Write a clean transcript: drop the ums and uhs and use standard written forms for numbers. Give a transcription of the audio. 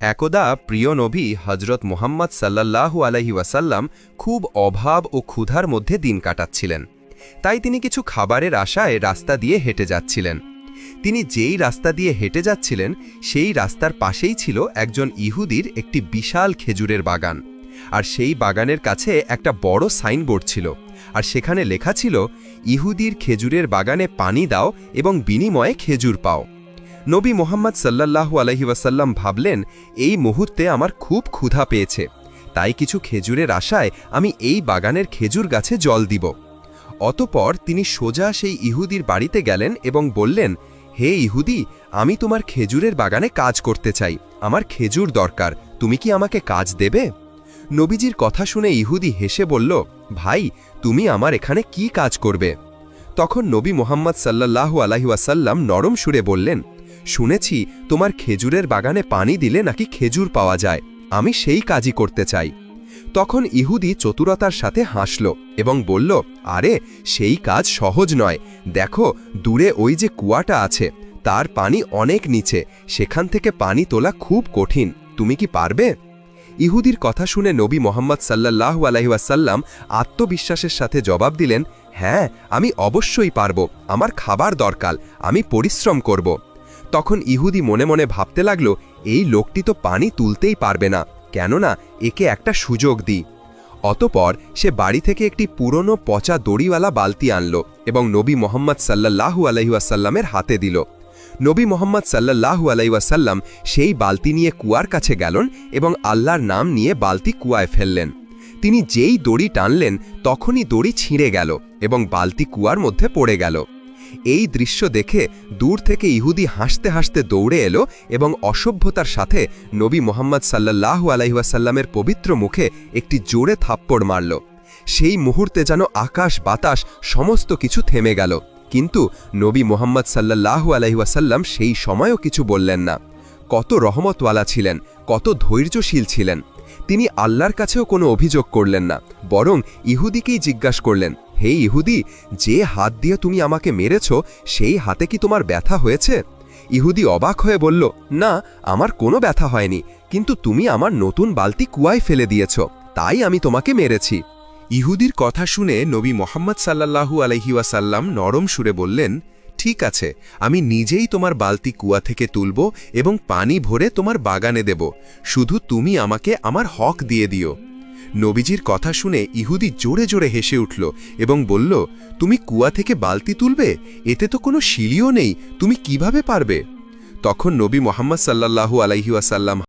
একদা প্রিয় নবী হজরত মুহাম্মদ সাল্লাল্লাহু আলাইহি ওয়াসাল্লাম খুব অভাব ও ক্ষুধার মধ্যে দিন কাটাচ্ছিলেন। তাই তিনি কিছু খাবারের আশায় রাস্তা দিয়ে হেঁটে যাচ্ছিলেন। তিনি যেই রাস্তা দিয়ে হেঁটে যাচ্ছিলেন সেই রাস্তার পাশেই ছিল একজন ইহুদির একটি বিশাল খেজুরের বাগান। আর সেই বাগানের কাছে একটা বড় সাইনবোর্ড ছিল, আর সেখানে লেখা ছিল, ইহুদির খেজুরের বাগানে পানি দাও এবং বিনিময়ে খেজুর পাও। নবী মুহাম্মদ সাল্লাল্লাহু আলাইহি ওয়াসাল্লাম ভাবলেন, এই মুহূর্তে আমার খুব ক্ষুধা পেয়েছে, তাই কিছু খেজুরের আশায় আমি এই বাগানের খেজুর গাছে জল দিব। অতঃপর তিনি সোজা সেই ইহুদির বাড়িতে গেলেন এবং বললেন, হে ইহুদি, আমি তোমার খেজুরের বাগানে কাজ করতে চাই, আমার খেজুর দরকার, তুমি কি আমাকে কাজ দেবে? নবীজির কথা শুনে ইহুদি হেসে বলল, ভাই, তুমি আমার এখানে কি কাজ করবে? তখন নবী মুহাম্মদ সাল্লাল্লাহু আলাইহি ওয়াসাল্লাম নরম সুরে বললেন, শুনেছি তোমার খেজুরের বাগানে পানি দিলে নাকি খেজুর পাওয়া যায়, আমি সেই কাজই করতে চাই। তখন ইহুদি চতুরতার সাথে হাসল এবং বলল, আরে, সেই কাজ সহজ নয়, দেখো দূরে ওই যে কুয়াটা আছে, তার পানি অনেক নিচে, সেখান থেকে পানি তোলা খুব কঠিন, তুমি কি পারবে? ইহুদির কথা শুনে নবী মুহাম্মদ সাল্লাল্লাহু আলাইহি ওয়াসাল্লাম আত্মবিশ্বাসের সাথে জবাব দিলেন, হ্যাঁ, আমি অবশ্যই পারব, আমার খাবার দরকার, আমি পরিশ্রম করব। তখন ইহুদি মনে মনে ভাবতে লাগল, এই লোকটি তো পানি তুলতেই পারবে না, কেননা একে একটা সুযোগ দিই। অতঃপর সে বাড়ি থেকে একটি পুরনো পচা দড়িওয়ালা বালতি আনল এবং নবী মুহাম্মদ সাল্লাল্লাহু আলাইহি ওয়াসাল্লামের হাতে দিল। নবী মুহাম্মদ সাল্লাল্লাহু আলাইহি ওয়াসাল্লাম সেই বালতি নিয়ে কুয়ার কাছে গেলেন এবং আল্লাহর নাম নিয়ে বালতি কুয়ায় ফেললেন। তিনি যেই দড়ি টানলেন তখনই দড়ি ছিঁড়ে গেল এবং বালতি কুয়ার মধ্যে পড়ে গেল। এই দৃশ্য দেখে দূর থেকে ইহুদি হাসতে হাসতে দৌড়ে এলো এবং অসভ্যতার সাথে নবী মুহাম্মদ সাল্লাল্লাহু আলাইহি ওয়াসাল্লামের পবিত্র মুখে একটি জোরে থাপ্পড় মারল। সেই মুহূর্তে যেন আকাশ বাতাস সমস্ত কিছু থেমে গেল, কিন্তু নবী মুহাম্মদ সাল্লাল্লাহু আলাইহি ওয়াসাল্লাম সেই সময়ও কিছু বললেন না। কত রহমতওয়ালা ছিলেন, কত ধৈর্যশীল ছিলেন। তিনি আল্লাহর কাছেও কোনো অভিযোগ করলেন না, বরং ইহুদিকেই জিজ্ঞাসা করলেন, হে ইহুদি, যে হাত দিয়ে তুমি আমাকে মেরেছ সেই হাতে কি তোমার ব্যথা হয়েছে? ইহুদি অবাক হয়ে বলল, না, আমার কোনো ব্যথা হয়নি, কিন্তু তুমি আমার নতুন বালতি কুয়ায় ফেলে দিয়েছ, তাই আমি তোমাকে মেরেছি। ইহুদির কথা শুনে নবী মুহাম্মদ সাল্লাল্লাহু আলাইহি ওয়াসাল্লাম নরম সুরে বললেন, ঠিক আছে, আমি নিজেই তোমার বালতি কুয়া থেকে তুলব এবং পানি ভরে তোমার বাগানে দেব, শুধু তুমি আমাকে আমার হক দিয়ে দিও। নবীজির কথা শুনে ইহুদি জোরে জোরে হেসে উঠল এবং বলল, তুমি কুয়া থেকে বালতি তুলবে? এতে তো কোনো সিঁড়িও নেই, তুমি কিভাবে পারবে? তখন নবী মুহাম্মদ সাল্লাল্লাহু আলাইহি ওয়াসাল্লাম